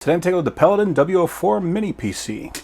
Today I'm taking a look at the PELADN W04 Mini PC.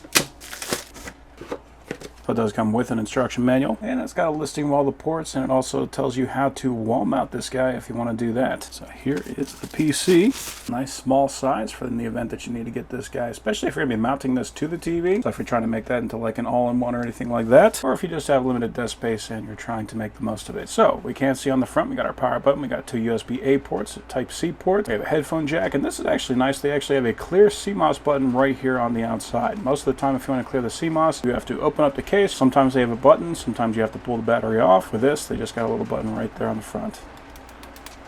So it does come with an instruction manual, and it's got a listing of all the ports, and it also tells you how to wall mount this guy if you want to do that. So here is the PC. Nice small size for in the event that you need to get this guy, especially if you're going to be mounting this to the TV. So if you're trying to make that into like an all-in-one or anything like that, or if you just have limited desk space and you're trying to make the most of it. So we can see on the front, we got our power button, we got two USB-A ports, a Type-C port, we have a headphone jack, and this is actually nice. They actually have a clear CMOS button right here on the outside. Most of the time, if you want to clear the CMOS, you have to open up the case. Sometimes they have a button, sometimes you have to pull the battery off. With this, they just got a little button right there on the front.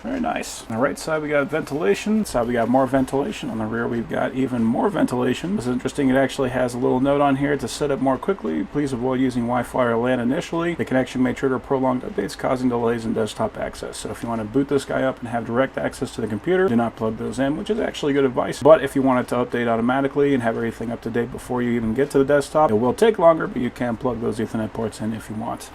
Very nice. On the right side we got ventilation. Side we got more ventilation. On the rear we've got even more ventilation. This is interesting. It actually has a little note on here to set up more quickly. Please avoid using Wi-Fi or LAN initially. The connection may trigger prolonged updates, causing delays in desktop access. So if you want to boot this guy up and have direct access to the computer, do not plug those in, which is actually good advice. But if you want it to update automatically and have everything up to date before you even get to the desktop, it will take longer, but you can plug those Ethernet ports in if you want.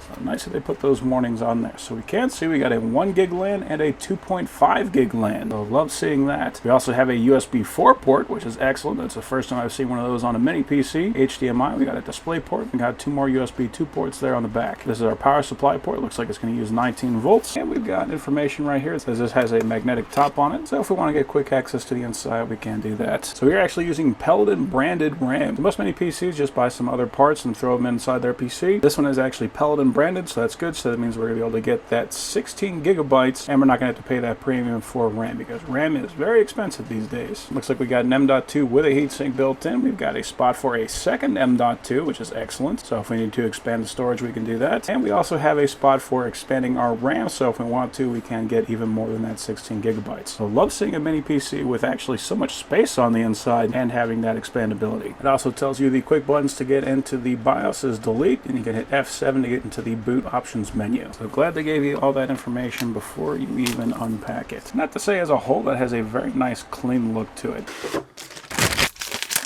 So nice that they put those warnings on there. So we can see we got a 1 gig LAN and a 2.5 gig LAN. So love seeing that. We also have a USB4 port, which is excellent. That's the first time I've seen one of those on a mini PC. HDMI, we got a display port. We got two more USB 2 ports there on the back. This is our power supply port. Looks like it's going to use 19 volts. And we've got information right here. It says this has a magnetic top on it. So if we want to get quick access to the inside, we can do that. So we're actually using PELADN branded RAM. So most many PCs just buy some other parts and throw them inside their PC. This one is actually PELADN branded, so that's good. So that means we're going to be able to get that 16 gigabytes, and we're not going to have to pay that premium for RAM, because RAM is very expensive these days. Looks like we got an M.2 with a heatsink built in. We've got a spot for a second M.2, which is excellent. So if we need to expand the storage, we can do that. And we also have a spot for expanding our RAM, so if we want to, we can get even more than that 16 gigabytes. So love seeing a mini PC with actually so much space on the inside and having that expandability. It also tells you the quick buttons to get into the BIOS is delete, and you can hit F7 to get into the boot options menu. So glad they gave you all that information before you even unpack it. Not to say as a whole that has a very nice clean look to it.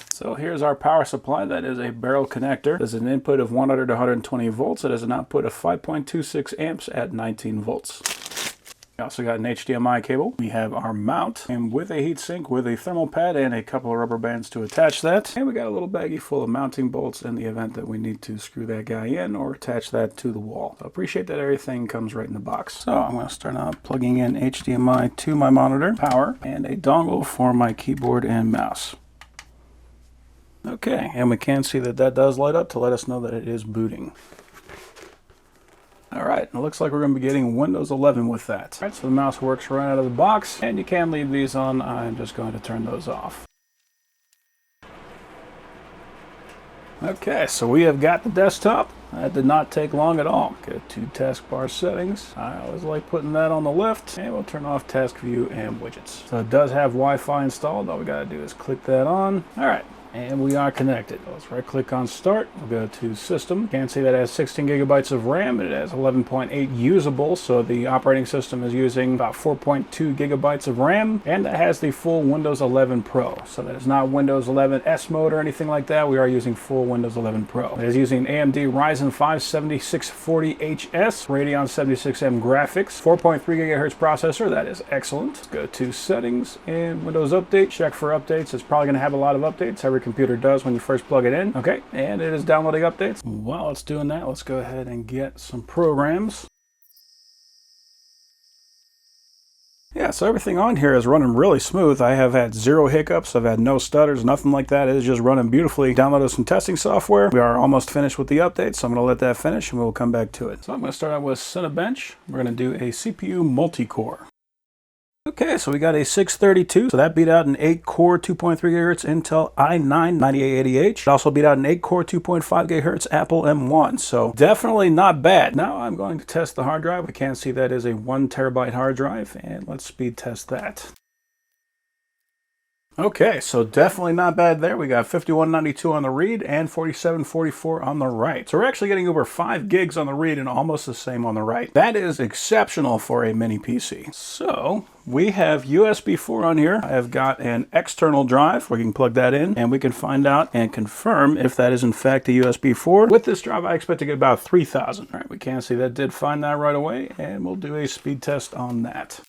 So here's our power supply. That is a barrel connector. There's an input of 100 to 120 volts. It has an output of 5.26 amps at 19 volts. We also got an HDMI cable. We have our mount, and with a heatsink, with a thermal pad, and a couple of rubber bands to attach that. And we got a little baggie full of mounting bolts in the event that we need to screw that guy in or attach that to the wall. So appreciate that everything comes right in the box. So I'm going to start out plugging in HDMI to my monitor, power, and a dongle for my keyboard and mouse. Okay, and we can see that that does light up to let us know that it is booting. Alright, it looks like we're going to be getting Windows 11 with that. Alright, so the mouse works right out of the box, and you can leave these on. I'm just going to turn those off. Okay, so we have got the desktop. That did not take long at all. Go to taskbar settings. I always like putting that on the left, and we'll turn off task view and widgets. So it does have Wi-Fi installed. All we got to do is click that on. Alright. And we are connected. Let's right click on start. We'll go to system. You can see that it has 16 gigabytes of RAM. It has 11.8 usable. So the operating system is using about 4.2 gigabytes of RAM. And that has the full Windows 11 Pro. So that is not Windows 11 S mode or anything like that. We are using full Windows 11 Pro. It is using AMD Ryzen 5 7640HS, Radeon 76M graphics, 4.3 gigahertz processor. That is excellent. Let's go to settings and Windows Update. Check for updates. It's probably going to have a lot of updates. Every computer does when you first plug it in. Okay, and it is downloading updates. While it's doing that, let's go ahead and get some programs. Yeah, so everything on here is running really smooth. I have had zero hiccups. I've had no stutters, nothing like that. It is just running beautifully. Downloaded some testing software. We are almost finished with the update, so I'm going to let that finish and we'll come back to it. So I'm going to start out with Cinebench. We're going to do a CPU multi-core. Okay, so we got a 632, so that beat out an 8-core 2.3 GHz Intel i9 9880H. It also beat out an 8-core 2.5 GHz Apple M1, so definitely not bad. Now I'm going to test the hard drive. We can see that is a 1 terabyte hard drive, and let's speed test that. Okay, so definitely not bad there. We got 5192 on the read and 4744 on the write. So we're actually getting over 5 gigs on the read and almost the same on the write. That is exceptional for a mini PC. So we have USB4 on here. I've got an external drive where you can plug that in, and we can find out and confirm if that is in fact a USB4. With this drive, I expect to get about 3,000. All right, we can see that did find that right away, and we'll do a speed test on that.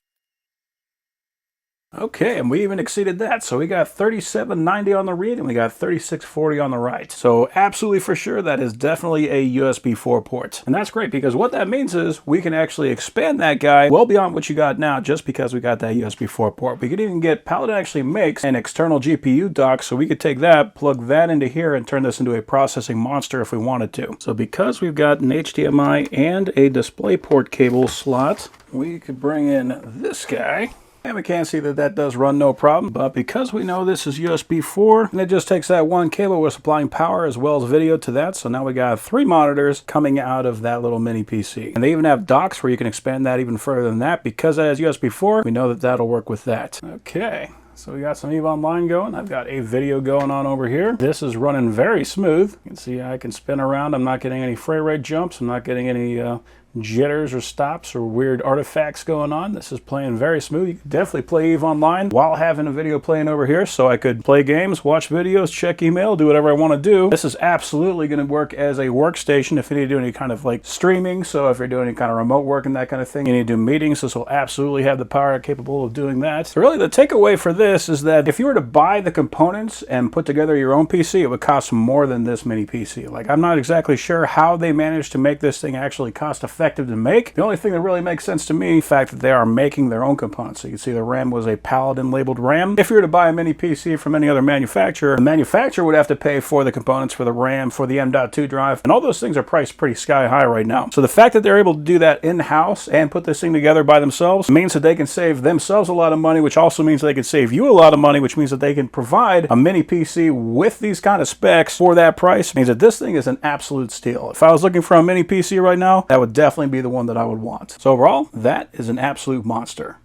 Okay, and we even exceeded that. So we got 3790 on the read and we got 3640 on the write. So absolutely for sure, that is definitely a USB 4 port. And that's great because what that means is we can actually expand that guy well beyond what you got now just because we got that USB 4 port. We could even get, PELADN actually makes an external GPU dock, so we could take that, plug that into here and turn this into a processing monster if we wanted to. So because we've got an HDMI and a DisplayPort cable slot, we could bring in this guy. And we can see that that does run no problem, but because we know this is USB 4, and it just takes that one cable, we're supplying power as well as video to that, so now we got 3 monitors coming out of that little mini PC. And they even have docks where you can expand that even further than that. Because it has USB 4, we know that that'll work with that. Okay. So we got some EVE Online going. I've got a video going on over here. This is running very smooth. You can see I can spin around. I'm not getting any frame rate jumps. I'm not getting any jitters or stops or weird artifacts going on. This is playing very smooth. You can definitely play EVE Online while having a video playing over here, so I could play games, watch videos, check email, do whatever I want to do. This is absolutely going to work as a workstation if you need to do any kind of like streaming. So if you're doing any kind of remote work and that kind of thing, you need to do meetings, this will absolutely have the power capable of doing that. So really the takeaway for this is that if you were to buy the components and put together your own PC, it would cost more than this mini PC. Like, I'm not exactly sure how they managed to make this thing actually cost effective to make. The only thing that really makes sense to me, the fact that they are making their own components. So you can see the RAM was a PELADN labeled RAM. If you were to buy a mini PC from any other manufacturer, the manufacturer would have to pay for the components for the RAM, for the M.2 drive, and all those things are priced pretty sky high right now. So the fact that they're able to do that in-house and put this thing together by themselves means that they can save themselves a lot of money, which also means they can save you a lot of money, which means that they can provide a mini PC with these kind of specs for that price. It means that this thing is an absolute steal. If I was looking for a mini PC right now, that would definitely be the one that I would want. So overall, that is an absolute monster.